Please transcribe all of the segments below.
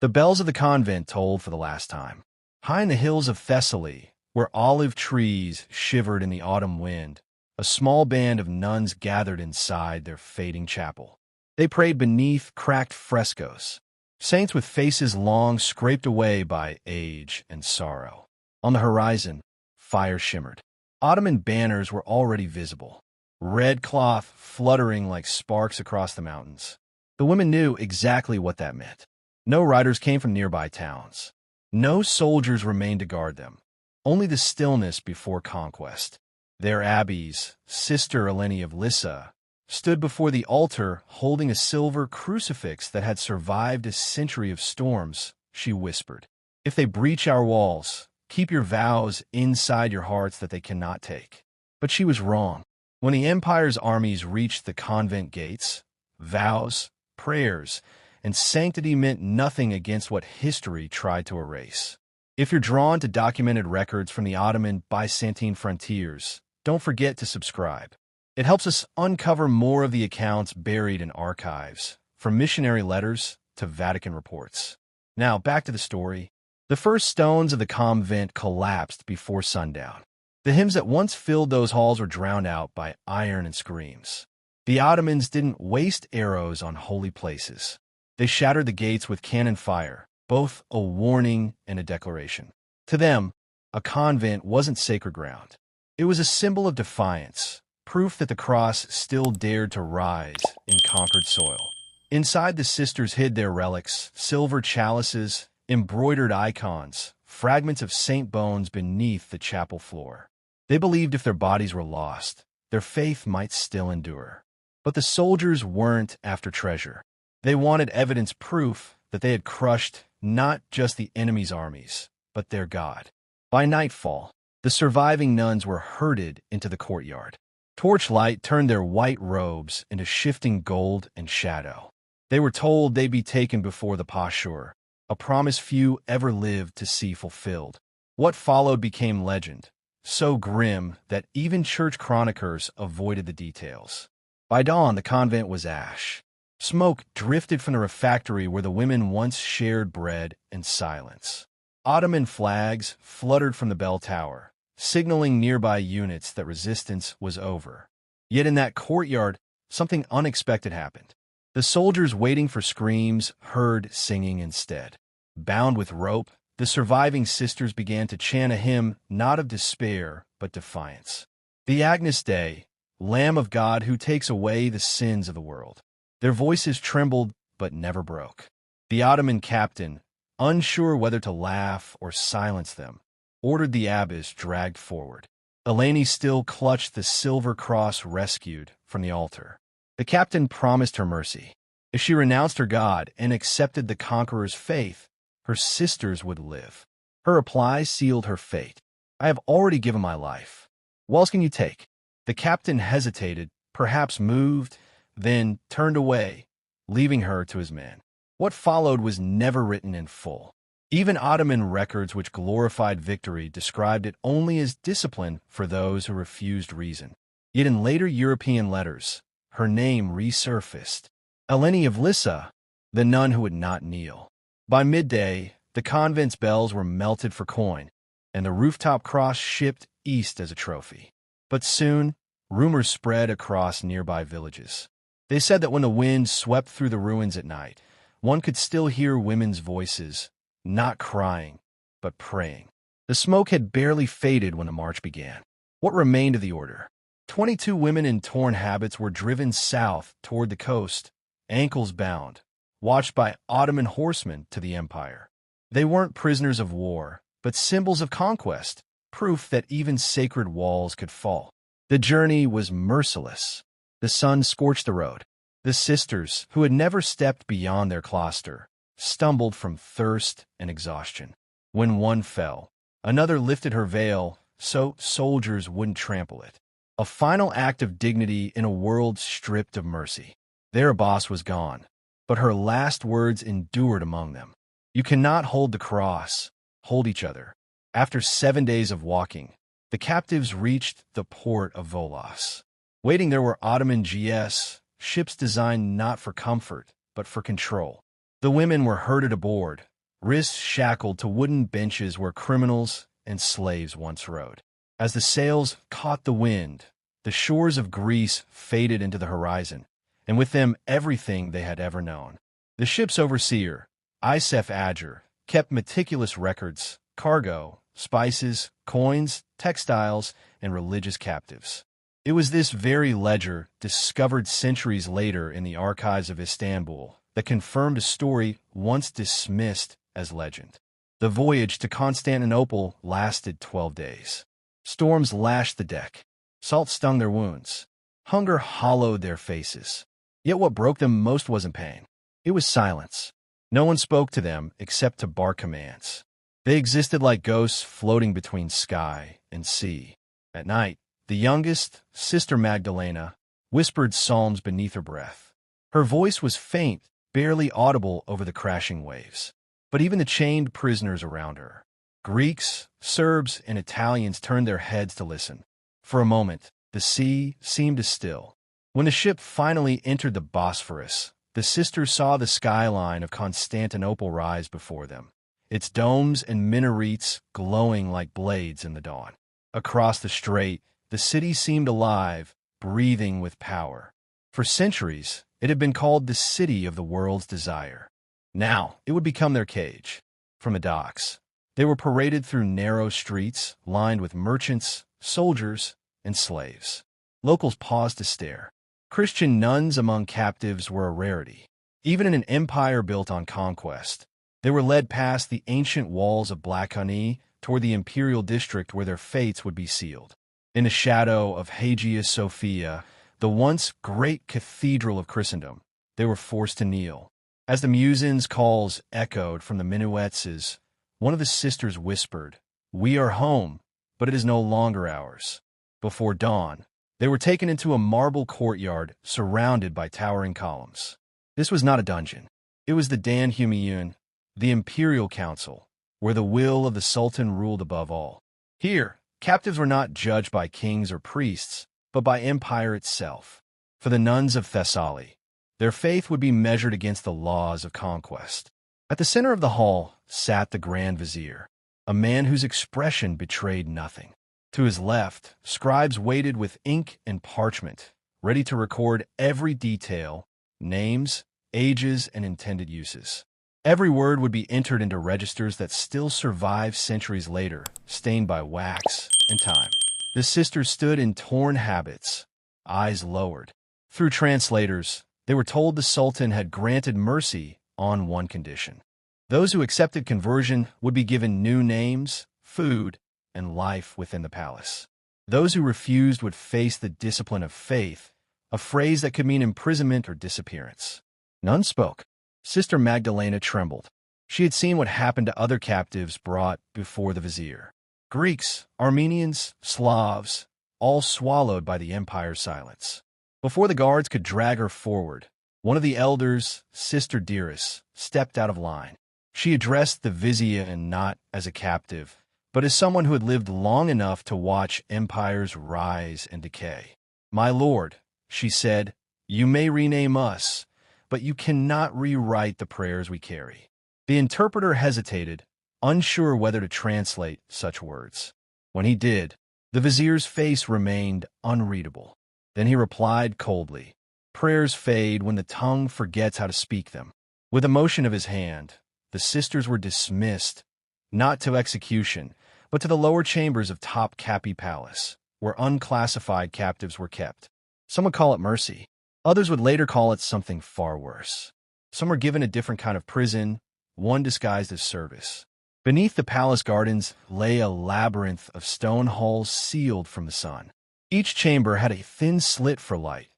The bells of the convent tolled for the last time. High in the hills of Thessaly, where olive trees shivered in the autumn wind, a small band of nuns gathered inside their fading chapel. They prayed beneath cracked frescoes, saints with faces long scraped away by age and sorrow. On the horizon, fire shimmered. Ottoman banners were already visible, red cloth fluttering like sparks across the mountains. The women knew exactly what that meant. No riders came from nearby towns. No soldiers remained to guard them. Only the stillness before conquest. Their abbeys, Sister Eleni of Lissa, stood before the altar holding a silver crucifix that had survived a century of storms. She whispered, "If they breach our walls, keep your vows inside your hearts that they cannot take." But she was wrong. When the empire's armies reached the convent gates, vows, prayers, and sanctity meant nothing against what history tried to erase. If you're drawn to documented records from the Ottoman Byzantine frontiers, don't forget to subscribe. It helps us uncover more of the accounts buried in archives, from missionary letters to Vatican reports. Now, back to the story. The first stones of the convent collapsed before sundown. The hymns that once filled those halls were drowned out by iron and screams. The Ottomans didn't waste arrows on holy places. They shattered the gates with cannon fire, both a warning and a declaration. To them, a convent wasn't sacred ground. It was a symbol of defiance, proof that the cross still dared to rise in conquered soil. Inside, the sisters hid their relics, silver chalices, embroidered icons, fragments of saint bones beneath the chapel floor. They believed if their bodies were lost, their faith might still endure. But the soldiers weren't after treasure. They wanted evidence, proof that they had crushed not just the enemy's armies, but their God. By nightfall, the surviving nuns were herded into the courtyard. Torchlight turned their white robes into shifting gold and shadow. They were told they'd be taken before the Pashur, a promise few ever lived to see fulfilled. What followed became legend, so grim that even church chroniclers avoided the details. By dawn, the convent was ash. Smoke drifted from the refectory where the women once shared bread and silence. Ottoman flags fluttered from the bell tower, signaling nearby units that resistance was over. Yet in that courtyard, something unexpected happened. The soldiers waiting for screams heard singing instead. Bound with rope, the surviving sisters began to chant a hymn not of despair, but defiance. The Agnus Dei, Lamb of God who takes away the sins of the world. Their voices trembled, but never broke. The Ottoman captain, unsure whether to laugh or silence them, ordered the abbess dragged forward. Eleni still clutched the silver cross rescued from the altar. The captain promised her mercy. If she renounced her God and accepted the conqueror's faith, her sisters would live. Her reply sealed her fate. "I have already given my life. What else can you take?" The captain hesitated, perhaps moved, then turned away, leaving her to his men. What followed was never written in full. Even Ottoman records which glorified victory described it only as discipline for those who refused reason. Yet in later European letters, her name resurfaced. Eleni of Lissa, the nun who would not kneel. By midday, the convent's bells were melted for coin, and the rooftop cross shipped east as a trophy. But soon, rumors spread across nearby villages. They said that when the wind swept through the ruins at night, one could still hear women's voices, not crying, but praying. The smoke had barely faded when the march began. What remained of the order? 22 women in torn habits were driven south toward the coast, ankles bound, watched by Ottoman horsemen to the empire. They weren't prisoners of war, but symbols of conquest, proof that even sacred walls could fall. The journey was merciless. The sun scorched the road. The sisters, who had never stepped beyond their cloister, stumbled from thirst and exhaustion. When one fell, another lifted her veil so soldiers wouldn't trample it. A final act of dignity in a world stripped of mercy. Their boss was gone, but her last words endured among them. "You cannot hold the cross. Hold each other." After 7 days of walking, the captives reached the port of Volos. Waiting there were Ottoman GS, ships designed not for comfort, but for control. The women were herded aboard, wrists shackled to wooden benches where criminals and slaves once rode. As the sails caught the wind, the shores of Greece faded into the horizon, and with them everything they had ever known. The ship's overseer, Isef Adger, kept meticulous records, cargo, spices, coins, textiles, and religious captives. It was this very ledger, discovered centuries later in the archives of Istanbul, that confirmed a story once dismissed as legend. The voyage to Constantinople lasted 12 days. Storms lashed the deck. Salt stung their wounds. Hunger hollowed their faces. Yet what broke them most wasn't pain. It was silence. No one spoke to them except to bark commands. They existed like ghosts floating between sky and sea. At night, the youngest, Sister Magdalena, whispered psalms beneath her breath. Her voice was faint, barely audible over the crashing waves. But even the chained prisoners around her, Greeks, Serbs, and Italians, turned their heads to listen. For a moment, the sea seemed to still. When the ship finally entered the Bosphorus, the sisters saw the skyline of Constantinople rise before them, its domes and minarets glowing like blades in the dawn. Across the strait, the city seemed alive, breathing with power. For centuries, it had been called the city of the world's desire. Now, it would become their cage. From the docks, they were paraded through narrow streets lined with merchants, soldiers, and slaves. Locals paused to stare. Christian nuns among captives were a rarity. Even in an empire built on conquest, they were led past the ancient walls of Black Honey toward the imperial district where their fates would be sealed. In the shadow of Hagia Sophia, the once great cathedral of Christendom, they were forced to kneel. As the muezzin's calls echoed from the minarets, one of the sisters whispered, "We are home, but it is no longer ours." Before dawn, they were taken into a marble courtyard surrounded by towering columns. This was not a dungeon. It was the Danhumiyun, the imperial council, where the will of the sultan ruled above all. Here, captives were not judged by kings or priests, but by empire itself. For the nuns of Thessaly, their faith would be measured against the laws of conquest. At the center of the hall sat the Grand Vizier, a man whose expression betrayed nothing. To his left, scribes waited with ink and parchment, ready to record every detail, names, ages, and intended uses. Every word would be entered into registers that still survive centuries later, stained by wax and time. The sisters stood in torn habits, eyes lowered. Through translators, they were told the Sultan had granted mercy on one condition. Those who accepted conversion would be given new names, food, and life within the palace. Those who refused would face the discipline of faith, a phrase that could mean imprisonment or disappearance. None spoke. Sister Magdalena trembled. She had seen what happened to other captives brought before the vizier. Greeks, Armenians, Slavs, all swallowed by the empire's silence. Before the guards could drag her forward, one of the elders, Sister Dearest, stepped out of line. She addressed the vizier not as a captive, but as someone who had lived long enough to watch empires rise and decay. "My lord," she said, "you may rename us, but you cannot rewrite the prayers we carry." The interpreter hesitated, unsure whether to translate such words. When he did, the vizier's face remained unreadable. Then he replied coldly, "Prayers fade when the tongue forgets how to speak them." With a motion of his hand, the sisters were dismissed, not to execution, but to the lower chambers of Topkapi Palace, where unclassified captives were kept. Some would call it mercy. Others would later call it something far worse. Some were given a different kind of prison, one disguised as service. Beneath the palace gardens lay a labyrinth of stone halls sealed from the sun. Each chamber had a thin slit for light,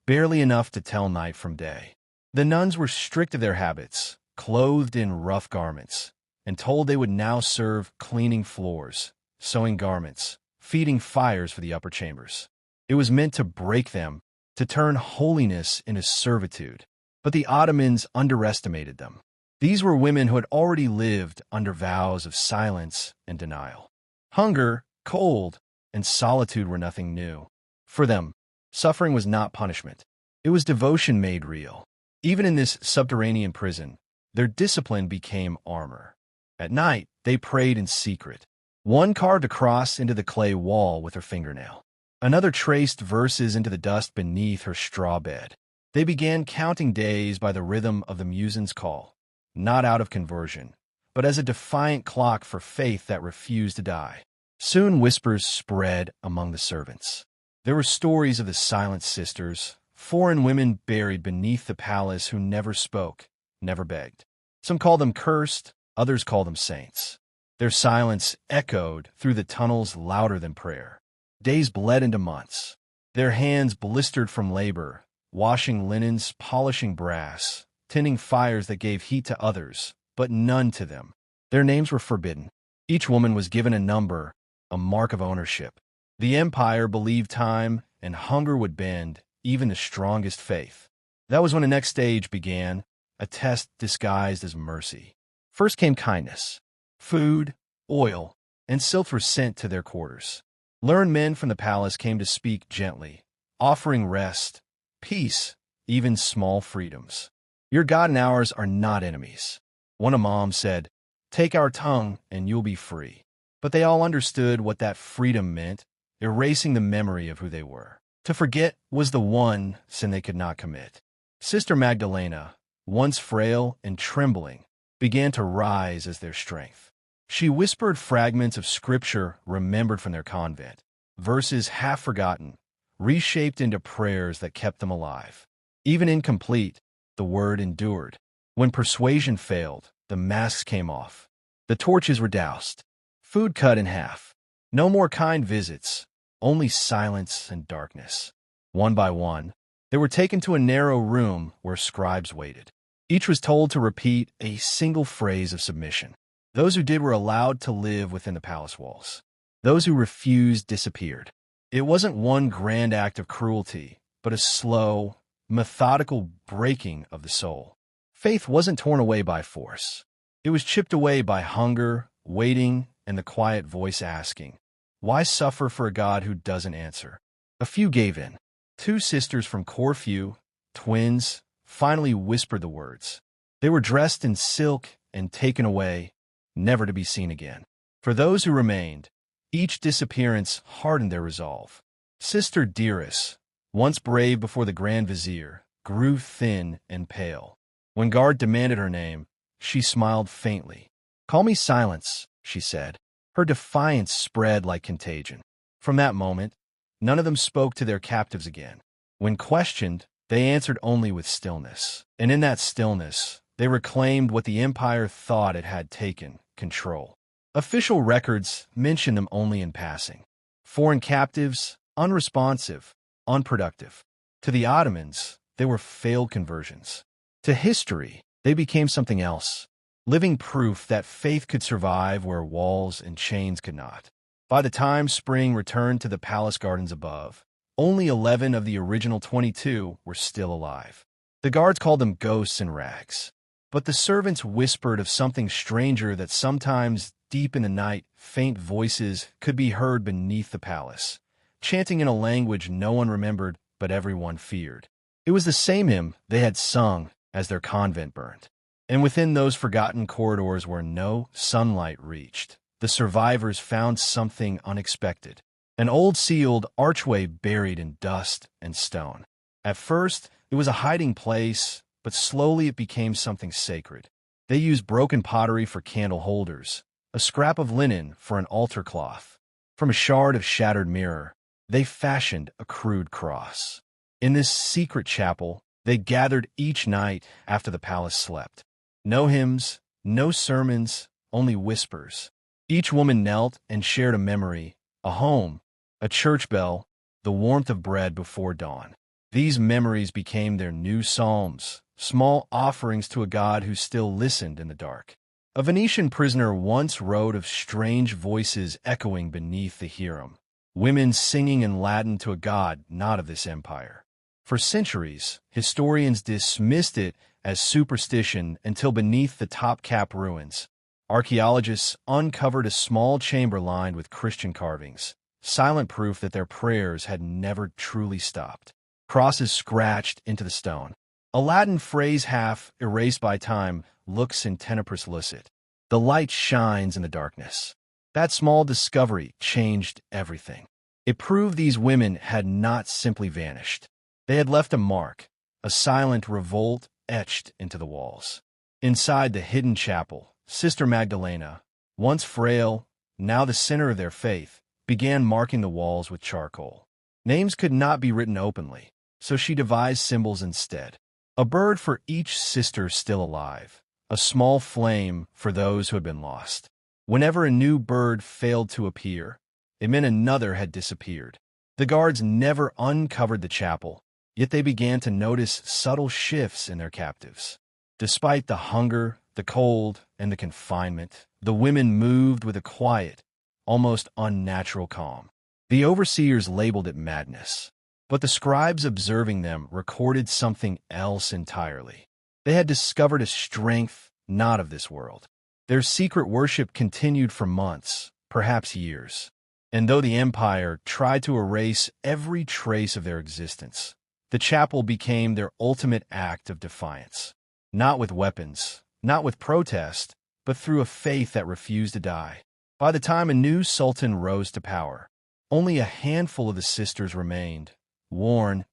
barely enough to tell night from day. The nuns were strict to their habits, clothed in rough garments, and told they would now serve cleaning floors, sewing garments, feeding fires for the upper chambers. It was meant to break them, to turn holiness into servitude. But the Ottomans underestimated them. These were women who had already lived under vows of silence and denial. Hunger, cold, and solitude were nothing new. For them, suffering was not punishment. It was devotion made real. Even in this subterranean prison, Their discipline became armor. At night, they prayed in secret. One carved a cross into the clay wall with her fingernail. Another traced verses into the dust beneath her straw bed. They began counting days by the rhythm of the muezzin's call, not out of conversion, but as a defiant clock for faith that refused to die. Soon whispers spread among the servants. There were stories of the Silent Sisters, foreign women buried beneath the palace who never spoke, never begged. Some called them cursed, others called them saints. Their silence echoed through the tunnels louder than prayer. Days bled into months. Their hands blistered from labor, washing linens, polishing brass, tending fires that gave heat to others, but none to them. Their names were forbidden. Each woman was given a number, a mark of ownership. The empire believed time and hunger would bend even the strongest faith. That was when the next stage began, a test disguised as mercy. First came kindness. Food, oil, and silk were sent to their quarters. Learned men from the palace came to speak gently, offering rest, peace, even small freedoms. Your God and ours are not enemies. One imam said, "Take our tongue and you'll be free." But they all understood what that freedom meant, erasing the memory of who they were. To forget was the one sin they could not commit. Sister Magdalena, once frail and trembling, began to rise as their strength. She whispered fragments of scripture remembered from their convent, verses half forgotten, reshaped into prayers that kept them alive. Even incomplete, the word endured. When persuasion failed, the masks came off. The torches were doused. Food cut in half. No more kind visits, only silence and darkness. One by one, they were taken to a narrow room where scribes waited. Each was told to repeat a single phrase of submission. Those who did were allowed to live within the palace walls. Those who refused disappeared. It wasn't one grand act of cruelty, but a slow, methodical breaking of the soul. Faith wasn't torn away by force. It was chipped away by hunger, waiting, and the quiet voice asking, "Why suffer for a God who doesn't answer?" A few gave in. Two sisters from Corfu, twins, finally whispered the words. They were dressed in silk and taken away, never to be seen again. For those who remained, each disappearance hardened their resolve. Sister Dearest, once brave before the Grand Vizier, grew thin and pale. When guard demanded her name, she smiled faintly. "Call me Silence," she said. Her defiance spread like contagion. From that moment, none of them spoke to their captives again. When questioned, they answered only with stillness. And in that stillness, they reclaimed what the empire thought it had taken, control. Official records mention them only in passing. Foreign captives, unresponsive, unproductive. To the Ottomans, they were failed conversions. To history, they became something else, living proof that faith could survive where walls and chains could not. By the time spring returned to the palace gardens above, only 11 of the original 22 were still alive. The guards called them ghosts in rags. But the servants whispered of something stranger, that sometimes, deep in the night, faint voices could be heard beneath the palace, chanting in a language no one remembered but everyone feared. It was the same hymn they had sung as their convent burned. And within those forgotten corridors where no sunlight reached, the survivors found something unexpected. An old sealed archway buried in dust and stone. At first, it was a hiding place, but slowly it became something sacred. They used broken pottery for candle holders, a scrap of linen for an altar cloth. From a shard of shattered mirror, they fashioned a crude cross. In this secret chapel, they gathered each night after the palace slept. No hymns, no sermons, only whispers. Each woman knelt and shared a memory, a home, a church bell, the warmth of bread before dawn. These memories became their new psalms, small offerings to a God who still listened in the dark. A Venetian prisoner once wrote of strange voices echoing beneath the Hiram, women singing in Latin to a God not of this empire. For centuries, historians dismissed it as superstition until beneath the Topkapi ruins, archaeologists uncovered a small chamber lined with Christian carvings, silent proof that their prayers had never truly stopped. Crosses scratched into the stone. A Latin phrase half erased by time, lux in tenebris lucet. The light shines in the darkness. That small discovery changed everything. It proved these women had not simply vanished. They had left a mark, a silent revolt etched into the walls. Inside the hidden chapel, Sister Magdalena, once frail, now the center of their faith, began marking the walls with charcoal. Names could not be written openly, so she devised symbols instead. A bird for each sister still alive, a small flame for those who had been lost. Whenever a new bird failed to appear, it meant another had disappeared. The guards never uncovered the chapel, yet they began to notice subtle shifts in their captives. Despite the hunger, the cold, and the confinement, the women moved with a quiet, almost unnatural calm. The overseers labeled it madness, but the scribes observing them recorded something else entirely. They had discovered a strength not of this world. Their secret worship continued for months, perhaps years. And though the empire tried to erase every trace of their existence, the chapel became their ultimate act of defiance. Not with weapons, not with protest, but through a faith that refused to die. By the time a new sultan rose to power, only a handful of the sisters remained, worn,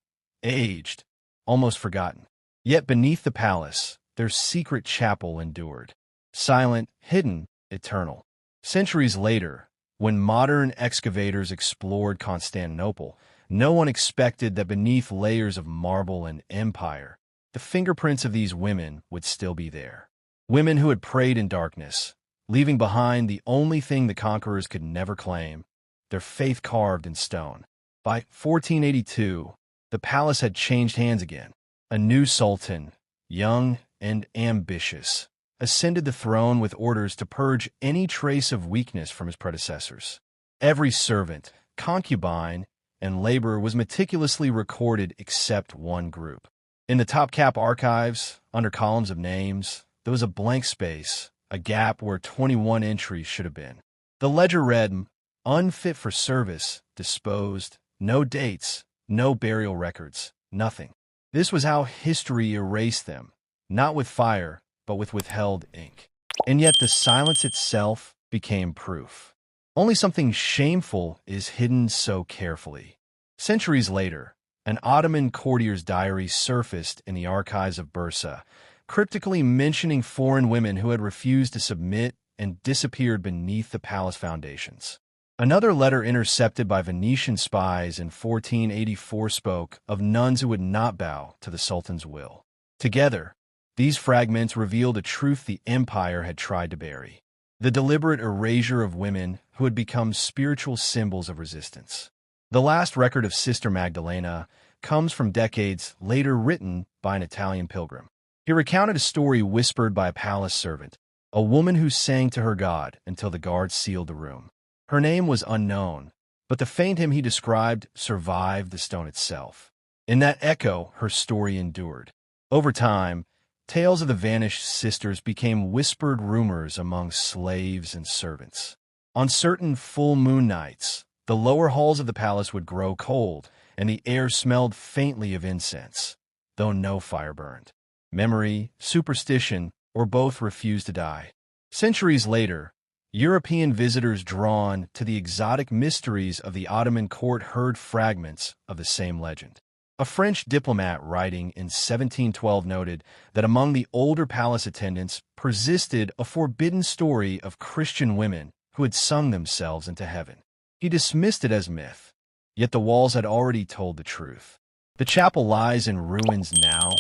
aged, almost forgotten. Yet beneath the palace, their secret chapel endured. Silent, hidden, eternal. Centuries later, when modern excavators explored Constantinople, no one expected that beneath layers of marble and empire, the fingerprints of these women would still be there. Women who had prayed in darkness, leaving behind the only thing the conquerors could never claim, their faith carved in stone. By 1482, the palace had changed hands again. A new sultan, young and ambitious, ascended the throne with orders to purge any trace of weakness from his predecessors. Every servant, concubine, and laborer was meticulously recorded except one group. In the Topkapi archives, under columns of names, there was a blank space, a gap where 21 entries should have been. The ledger read, unfit for service, disposed, no dates, no burial records, nothing. This was how history erased them, not with fire, but with withheld ink. And yet the silence itself became proof. Only something shameful is hidden so carefully. Centuries later, an Ottoman courtier's diary surfaced in the archives of Bursa, cryptically mentioning foreign women who had refused to submit and disappeared beneath the palace foundations. Another letter intercepted by Venetian spies in 1484 spoke of nuns who would not bow to the Sultan's will. Together, these fragments revealed a truth the empire had tried to bury: the deliberate erasure of women who had become spiritual symbols of resistance. The last record of Sister Magdalena comes from decades later, written by an Italian pilgrim. He recounted a story whispered by a palace servant, a woman who sang to her God until the guards sealed the room. Her name was unknown, but the faint hymn he described survived the stone itself. In that echo, her story endured. Over time, tales of the vanished sisters became whispered rumors among slaves and servants. On certain full moon nights, the lower halls of the palace would grow cold, and the air smelled faintly of incense, though no fire burned. Memory, superstition, or both refused to die. Centuries later, European visitors drawn to the exotic mysteries of the Ottoman court heard fragments of the same legend. A French diplomat writing in 1712 noted that among the older palace attendants persisted a forbidden story of Christian women who had sung themselves into heaven. He dismissed it as myth, yet the walls had already told the truth. The chapel lies in ruins now,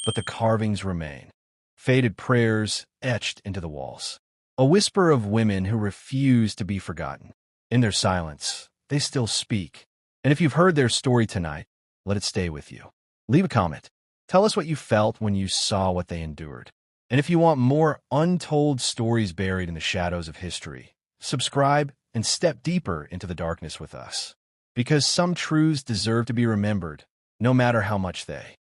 but the carvings remain, faded prayers etched into the walls. A whisper of women who refuse to be forgotten. In their silence, they still speak. And if you've heard their story tonight, let it stay with you. Leave a comment. Tell us what you felt when you saw what they endured. And if you want more untold stories buried in the shadows of history, subscribe and step deeper into the darkness with us. Because some truths deserve to be remembered, no matter how much they